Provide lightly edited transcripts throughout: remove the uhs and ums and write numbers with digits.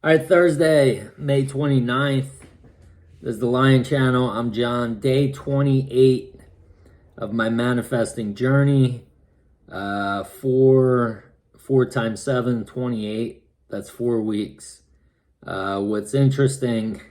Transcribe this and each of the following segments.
All right, Thursday, May 29th. This is the Lion Channel. I'm John. Day 28 of my manifesting journey. Four times 7, 28. That's 4 weeks. What's interesting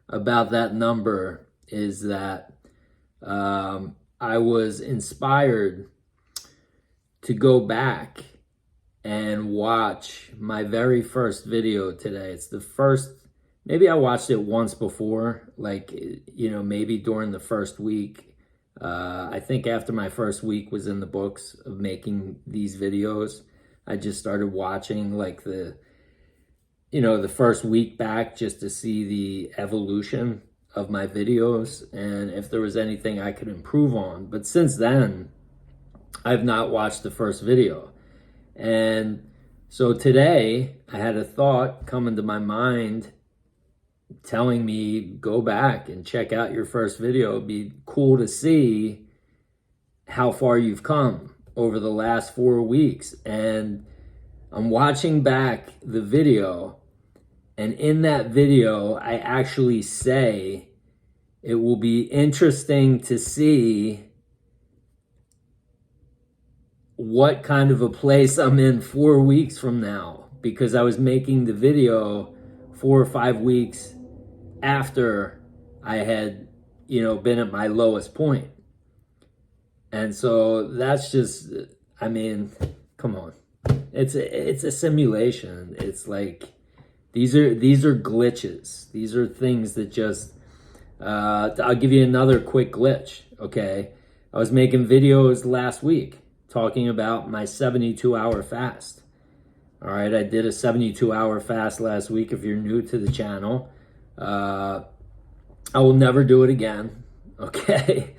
about that number is that I was inspired to go back and watch my very first video today. It's the first, maybe I watched it once before, maybe during the first week. I think after my first week was in the books of making these videos, I just started watching the first week back just to see the evolution of my videos and if there was anything I could improve on. But since then, I've not watched the first video. And so today I had a thought come into my mind telling me, go back and check out your first video. It'd be cool to see how far you've come over the last 4 weeks. And I'm watching back the video, and in that video, I actually say it will be interesting to see what kind of a place I'm in 4 weeks from now, because I was making the video 4 or 5 weeks after I had, been at my lowest point. And so that's just, come on. It's a simulation. It's like, these are glitches. These are things that just, I'll give you another quick glitch, okay? I was making videos last week talking about my 72-hour fast. All right, I did a 72-hour fast last week. If you're new to the channel, I will never do it again, okay?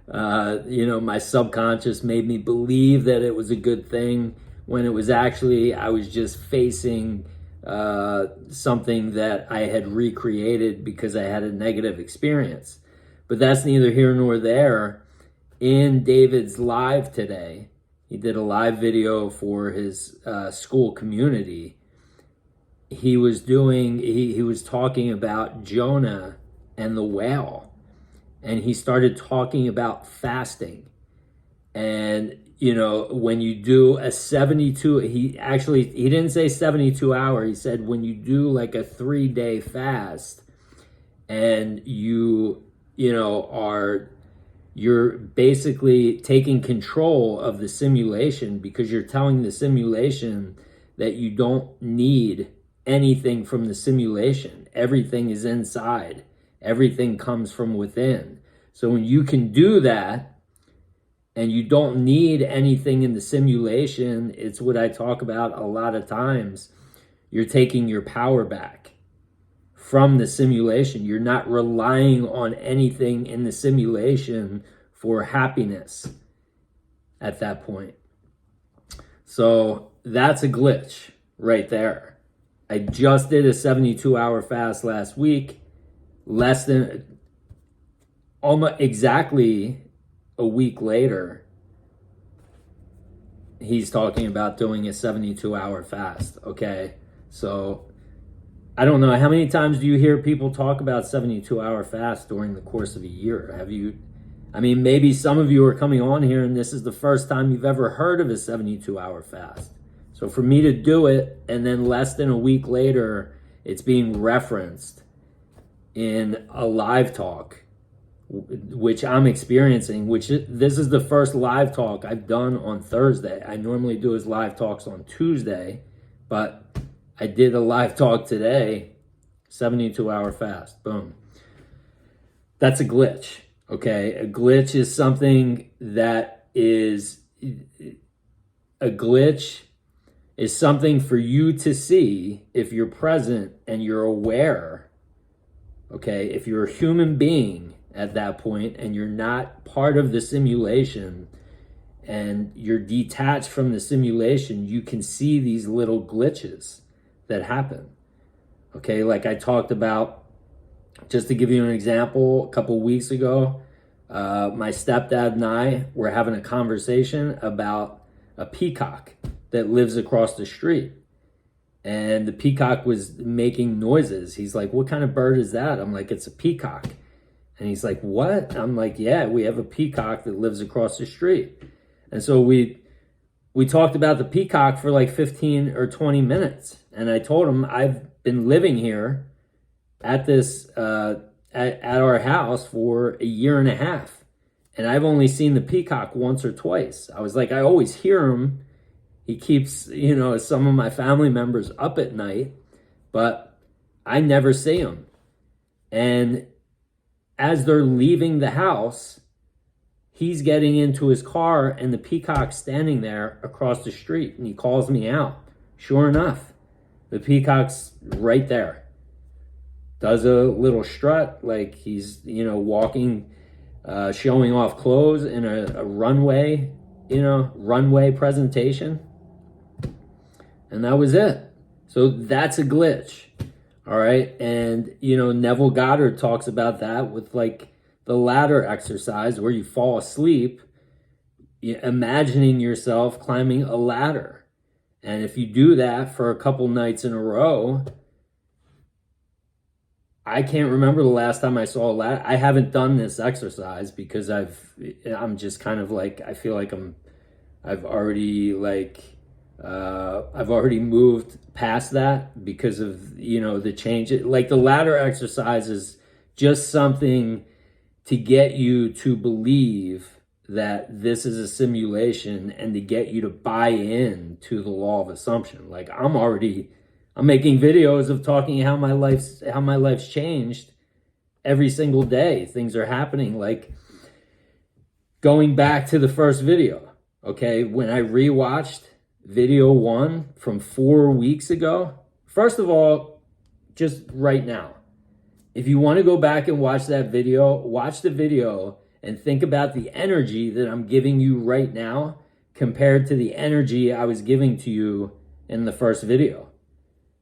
My subconscious made me believe that it was a good thing when it was actually, I was just facing something that I had recreated because I had a negative experience. But that's neither here nor there. In David's live today, he did a live video for his school community. He was talking about Jonah and the whale. And he started talking about fasting. And, when you do a 72, he didn't say 72 hour. He said when you do like a 3-day fast and you're basically taking control of the simulation, because you're telling the simulation that you don't need anything from the simulation. Everything is inside. Everything comes from within. So when you can do that and you don't need anything in the simulation, it's what I talk about a lot of times. You're taking your power back from the simulation. You're not relying on anything in the simulation for happiness at that point. So that's a glitch right there. I just did a 72-hour fast last week. Almost exactly a week later, he's talking about doing a 72-hour fast, okay? So I don't know, how many times do you hear people talk about 72-hour fast during the course of a year? Maybe some of you are coming on here and this is the first time you've ever heard of a 72-hour fast. So for me to do it and then less than a week later, it's being referenced in a live talk, which I'm experiencing, this is the first live talk I've done on Thursday. I normally do his live talks on Tuesday, but I did a live talk today, 72-hour fast, boom. That's a glitch, okay? A glitch is something for you to see if you're present and you're aware, okay? If you're a human being at that point and you're not part of the simulation and you're detached from the simulation, you can see these little glitches that happen. Okay, like I talked about, just to give you an example, a couple weeks ago, my stepdad and I were having a conversation about a peacock that lives across the street. and the peacock was making noises. He's like, "What kind of bird is that?" I'm like, "It's a peacock." And he's like, "What?" I'm like, "Yeah, we have a peacock that lives across the street." And so we talked about the peacock for like 15 or 20 minutes. And I told him I've been living here at this at our house for a year and a half, and I've only seen the peacock once or twice. I was like, I always hear him. He keeps, some of my family members up at night, but I never see him. And as they're leaving the house, he's getting into his car and the peacock's standing there across the street, and he calls me out. Sure enough, the peacock's right there. Does a little strut like he's, walking, showing off clothes in a runway, runway presentation. And that was it. So that's a glitch. All right. And, Neville Goddard talks about that with like the ladder exercise where you fall asleep, imagining yourself climbing a ladder. And if you do that for a couple nights in a row, I can't remember the last time I saw a ladder. I haven't done this exercise because I'm just kind of like, I feel like I've already moved past that because of, the change. Like the ladder exercise is just something to get you to believe that this is a simulation and to get you to buy in to the law of assumption. Like I'm making videos of talking how my life's changed every single day. Things are happening. Like going back to the first video, okay? When I rewatched video 1 from 4 weeks ago, first of all, just right now, if you want to go back and watch that video, watch the video and think about the energy that I'm giving you right now compared to the energy I was giving to you in the first video.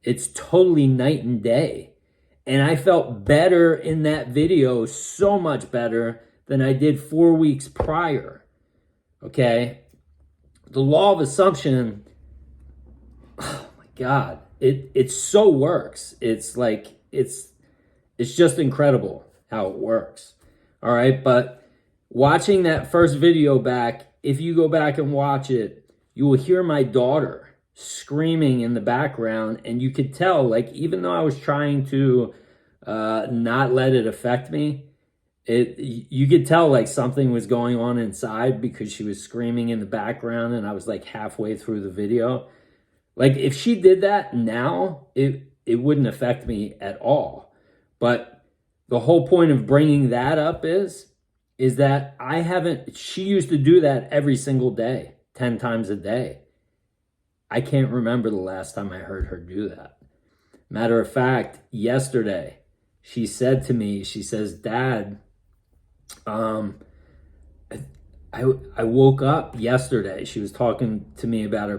It's totally night and day. And I felt better in that video, so much better than I did 4 weeks prior. Okay? The law of assumption, oh my God, it so works. It's like, it's just incredible how it works. All right? But watching that first video back, if you go back and watch it, you will hear my daughter screaming in the background, and you could tell, like, even though I was trying to not let it affect me, you could tell like something was going on inside because she was screaming in the background, and I was like halfway through the video. Like if she did that now, it wouldn't affect me at all. But the whole point of bringing that up is that she used to do that every single day, 10 times a day. I can't remember the last time I heard her do that. Matter of fact, yesterday, she said to me, she says, "Dad, I woke up yesterday." She was talking to me about her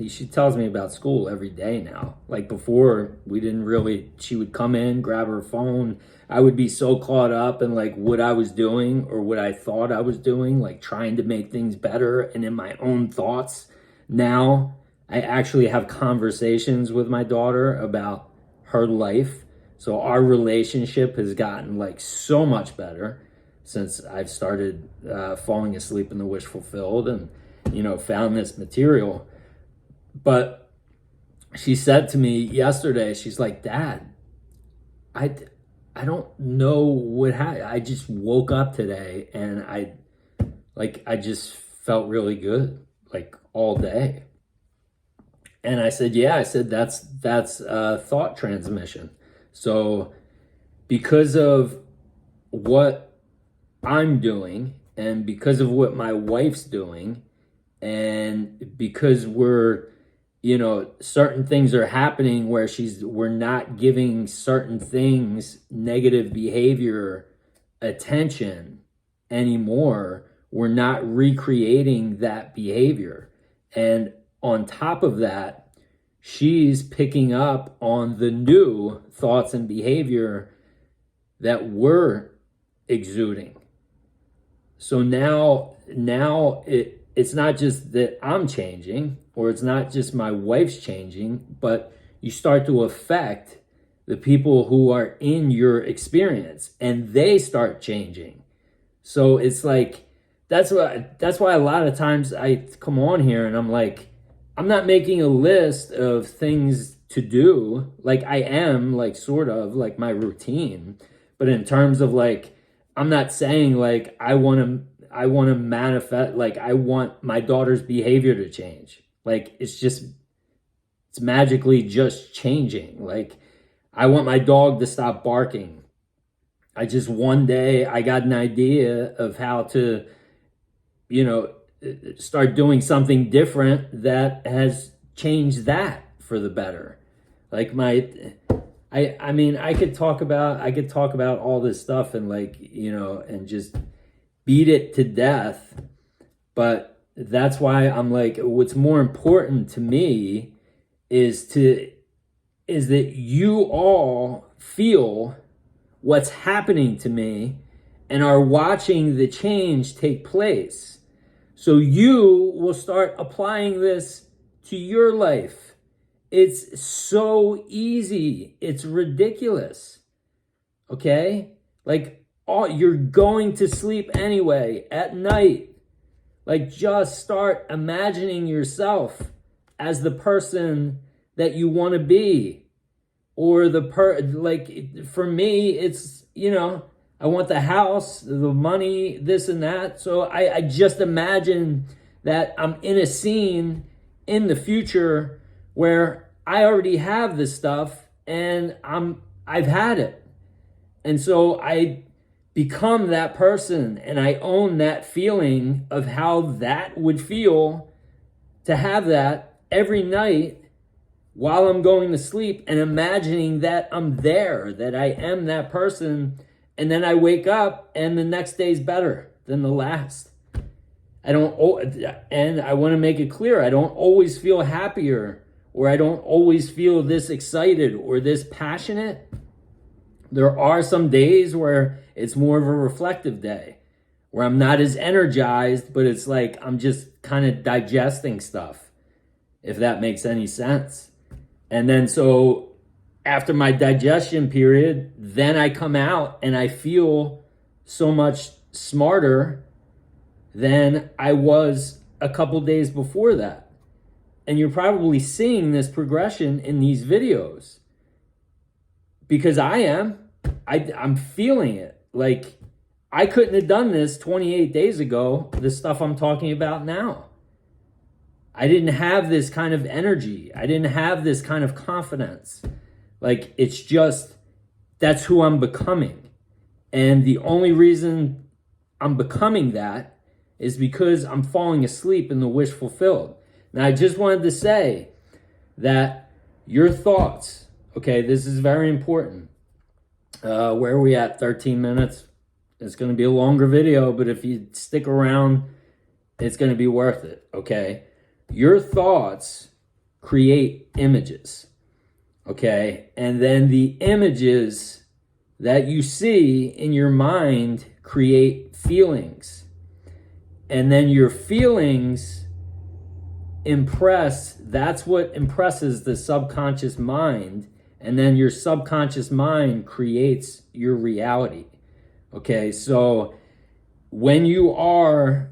she tells me about school every day now. Like before, she would come in, grab her phone. I would be so caught up in like what I was doing or what I thought I was doing, like trying to make things better and in my own thoughts. Now, I actually have conversations with my daughter about her life. So our relationship has gotten like so much better since I've started falling asleep in the wish fulfilled and, found this material. But she said to me yesterday, she's like, "Dad, I don't know what happened. I just woke up today and I just felt really good, like all day." And I said, "Yeah," I said, that's thought transmission. So because of what I'm doing and because of what my wife's doing and because we're, certain things are happening where we're not giving certain things, negative behavior, attention anymore. We're not recreating that behavior. And on top of that, she's picking up on the new thoughts and behavior that we're exuding. So now it's not just that I'm changing or it's not just my wife's changing, but you start to affect the people who are in your experience, and they start changing. So it's like, that's why a lot of times I come on here and I'm like, I'm not making a list of things to do. Like, I am, like, sort of like my routine, but in terms of like, I'm not saying like I want to manifest, like I want my daughter's behavior to change. Like, it's magically just changing. Like, I want my dog to stop barking. One day I got an idea of how to, start doing something different that has changed that for the better. Like, I mean, I could talk about all this stuff and, like, and just beat it to death. But that's why I'm like, what's more important to me is that you all feel what's happening to me and are watching the change take place. So you will start applying this to your life. It's so easy. It's ridiculous. Okay? Like, you're going to sleep anyway at night. Like, just start imagining yourself as the person that you want to be. Or like, for me, it's, I want the house, the money, this and that. So I just imagine that I'm in a scene in the future where I already have this stuff and I've had it. And so I become that person and I own that feeling of how that would feel to have that every night while I'm going to sleep, and imagining that I'm there, that I am that person. And then I wake up and the next day's better than the last. And I want to make it clear, I don't always feel happier, or I don't always feel this excited or this passionate. There are some days where it's more of a reflective day, where I'm not as energized, but it's like I'm just kind of digesting stuff, if that makes any sense. And then so after my digestion period, then I come out and I feel so much smarter than I was a couple days before that. And you're probably seeing this progression in these videos, because I am. I'm feeling it. Like, I couldn't have done this 28 days ago, the stuff I'm talking about now. I didn't have this kind of energy. I didn't have this kind of confidence. Like, it's just, that's who I'm becoming. And the only reason I'm becoming that is because I'm falling asleep in the wish fulfilled. Now, I just wanted to say that your thoughts, okay, this is very important. Where are we at? 13 minutes. It's going to be a longer video, but if you stick around, it's going to be worth it, okay? Your thoughts create images, okay? And then the images that you see in your mind create feelings. And then your feelings that's what impresses the subconscious mind. And then your subconscious mind creates your reality. Okay, so when you are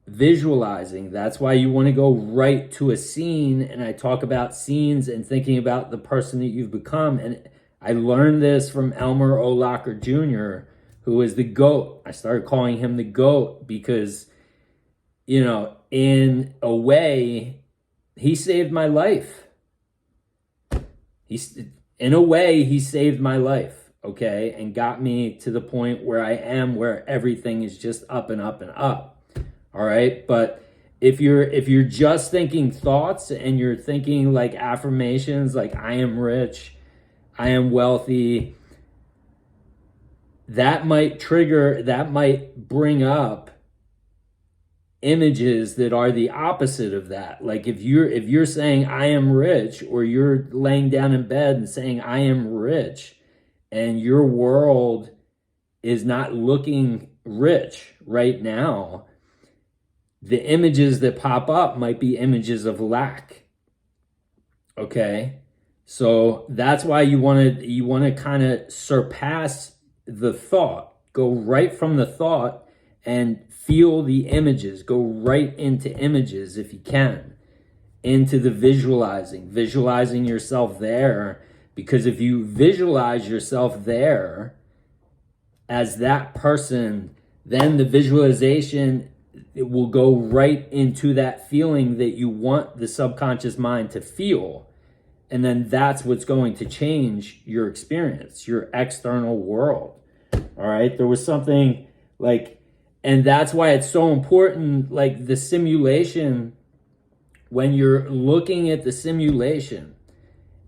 visualizing, that's why you want to go right to a scene. And I talk about scenes and thinking about the person that you've become. And I learned this from Elmer O. Locker Jr., who is the GOAT. I started calling him the GOAT because, in a way, he saved my life. In a way, he saved my life, okay, and got me to the point where I am, where everything is just up and up and up. All right, but if you're just thinking thoughts and you're thinking like affirmations, like I am rich, I am wealthy, that might bring up images that are the opposite of that. Like if you're saying I am rich, or you're laying down in bed and saying I am rich, and your world is not looking rich right now, the images that pop up might be images of lack. Okay? So that's why you want to kind of surpass the thought. Go right from the thought and feel the images. Go right into images if you can. Into the visualizing yourself there. Because if you visualize yourself there as that person, then the visualization, it will go right into that feeling that you want the subconscious mind to feel. And then that's what's going to change your experience, your external world. All right. There was something like, and that's why it's so important, like the simulation, when you're looking at the simulation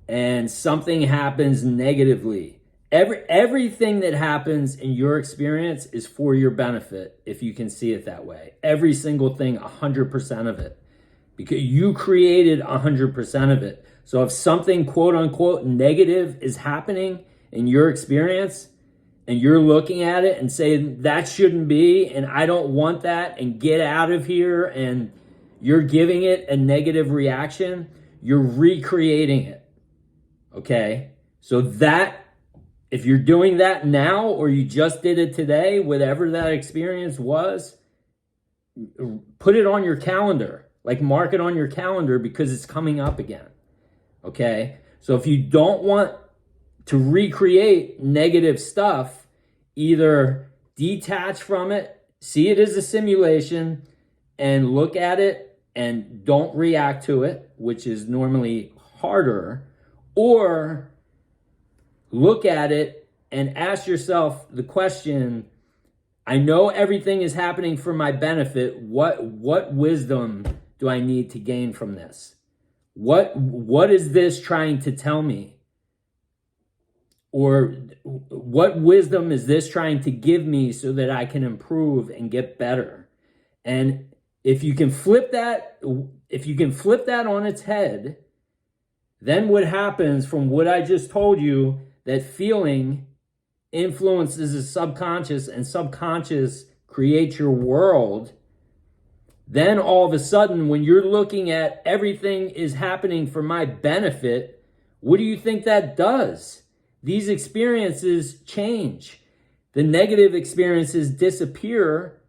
and something happens negatively, everything that happens in your experience is for your benefit, if you can see it that way. Every single thing, 100% of it, because you created 100% of it. So if something quote unquote negative is happening in your experience and you're looking at it and saying that shouldn't be, and I don't want that, and get out of here, and you're giving it a negative reaction, you're recreating it. Okay? So that, if you're doing that now, or you just did it today, whatever that experience was, put it on your calendar. Like mark it on your calendar, because it's coming up again. Okay? So if you don't want to recreate negative stuff, either detach from it, see it as a simulation, and look at it and don't react to it, which is normally harder, or look at it and ask yourself the question, I know everything is happening for my benefit. What wisdom do I need to gain from this? What is this trying to tell me? Or what wisdom is this trying to give me so that I can improve and get better? And if you can flip that on its head, then what happens, from what I just told you, that feeling influences the subconscious, and subconscious creates your world. Then all of a sudden, when you're looking at everything is happening for my benefit, what do you think that does? These experiences change. The negative experiences disappear,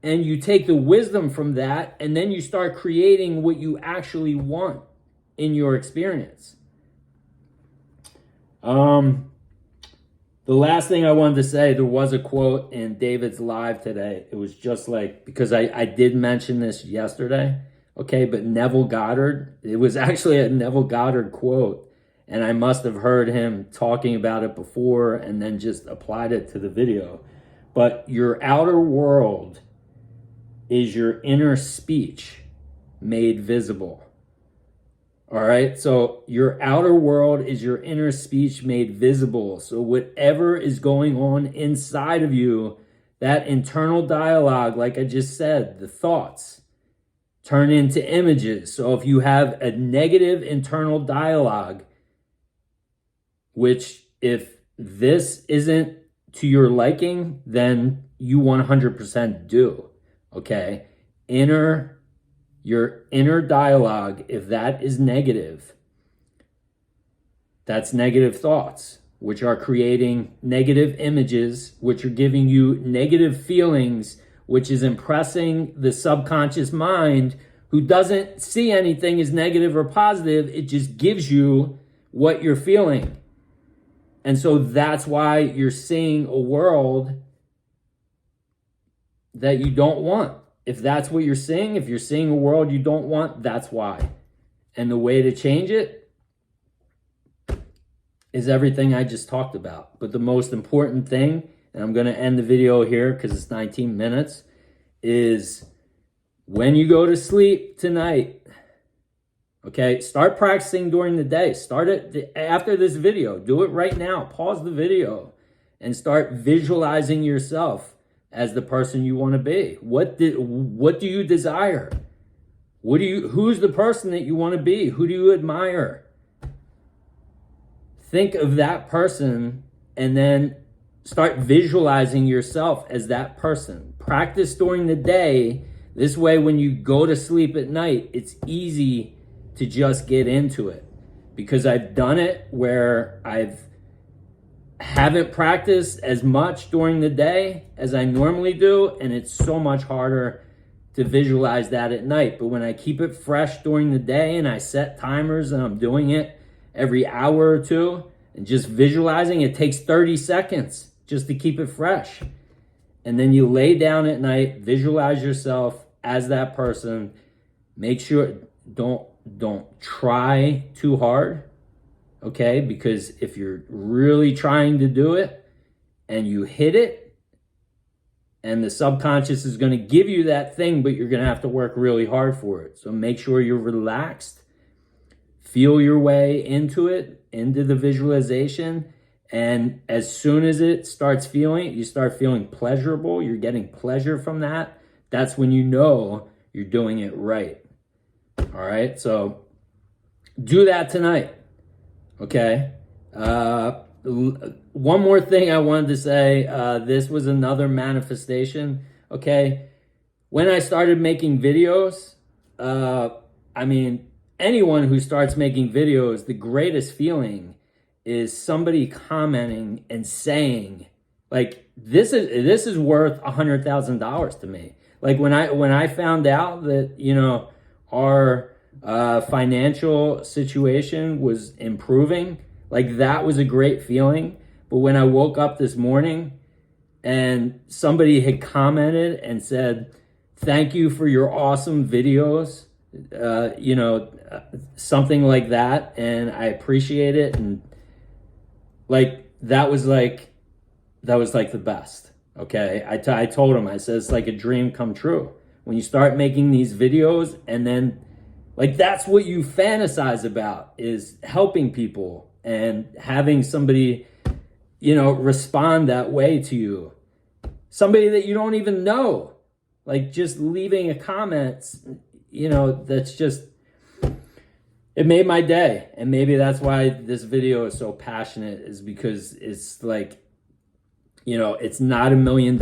and you take the wisdom from that, and then you start creating what you actually want in your experience. The last thing I wanted to say, there was a quote in David's live today. It was just like, because I did mention this yesterday, okay, but Neville Goddard, it was actually a Neville Goddard quote, and I must have heard him talking about it before and then just applied it to the video. But your outer world is your inner speech made visible. All right, so your outer world is your inner speech made visible. So whatever is going on inside of you, that internal dialogue, like I just said, the thoughts turn into images. So if you have a negative internal dialogue, which if this isn't to your liking, then you 100% do, okay? Your inner dialogue, if that is negative, that's negative thoughts, which are creating negative images, which are giving you negative feelings, which is impressing the subconscious mind, who doesn't see anything as negative or positive. It just gives you what you're feeling. And so that's why you're seeing a world that you don't want. If that's what you're seeing, if you're seeing a world you don't want, that's why. And the way to change it is everything I just talked about. But the most important thing, and I'm going to end the video here because it's 19 minutes, is when you go to sleep tonight, okay, start practicing during the day. Start it after this video. Do it right now. Pause the video and start visualizing yourself as the person you want to be. What do you desire? Who's the person that you want to be? Who do you admire? Think of that person and then start visualizing yourself as that person. Practice during the day. This way, when you go to sleep at night, it's easy to just get into it. because I've done it where haven't practiced as much during the day as I normally do, and it's so much harder to visualize that at night. But when I keep it fresh during the day and I set timers and I'm doing it every hour or two and just visualizing, it takes 30 seconds just to keep it fresh. And then you lay down at night, visualize yourself as that person. Make sure don't try too hard. Okay, because if you're really trying to do it and you hit it, and the subconscious is going to give you that thing, but you're going to have to work really hard for it. So make sure you're relaxed, feel your way into it, into the visualization. And as soon as it starts feeling, you start feeling pleasurable, you're getting pleasure from that. That's when you know you're doing it right. All right, so do that tonight. Okay. One more thing I wanted to say. This was another manifestation. Okay. When I started making videos, I mean, anyone who starts making videos, the greatest feeling is somebody commenting and saying, like, this is worth $100,000 to me. Like when I found out that, you know, our financial situation was improving, like that was a great feeling. But when I woke up this morning and somebody had commented and said, thank you for your awesome videos, you know, something like that, and I appreciate it, and like that was like the best. Okay, I told him, I said, it's like a dream come true when you start making these videos, and then like that's what you fantasize about, is helping people and having somebody, you know, respond that way to you. Somebody that you don't even know, like just leaving a comment, you know, that's just, it made my day. And maybe that's why this video is so passionate, is because it's like, you know, it's not $1 million,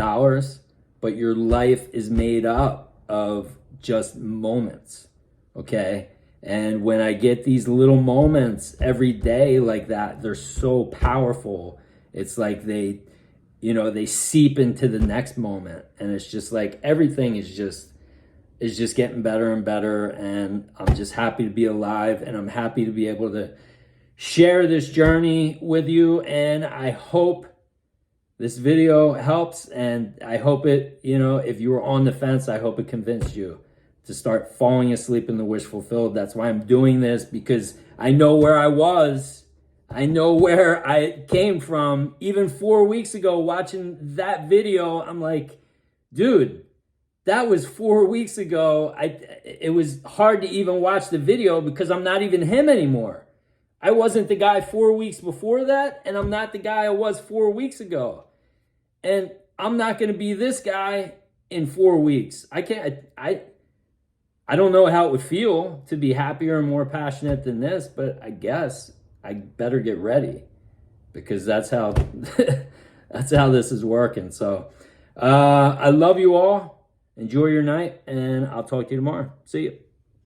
but your life is made up of just moments. Okay. And when I get these little moments every day like that, they're so powerful. It's like they, you know, they seep into the next moment, and it's just like everything is just getting better and better. And I'm just happy to be alive, and I'm happy to be able to share this journey with you. And I hope this video helps, and I hope it, you know, if you were on the fence, I hope it convinced you to start falling asleep in the wish fulfilled. That's why I'm doing this, because I know where I was. I know where I came from. Even 4 weeks ago, watching that video, I'm like, dude, that was 4 weeks ago. It was hard to even watch the video because I'm not even him anymore. I wasn't the guy 4 weeks before that, and I'm not the guy I was 4 weeks ago. And I'm not going to be this guy in 4 weeks. I don't know how it would feel to be happier and more passionate than this, but I guess I better get ready, because that's how that's how this is working. So I love you all. Enjoy your night, and I'll talk to you tomorrow. See you.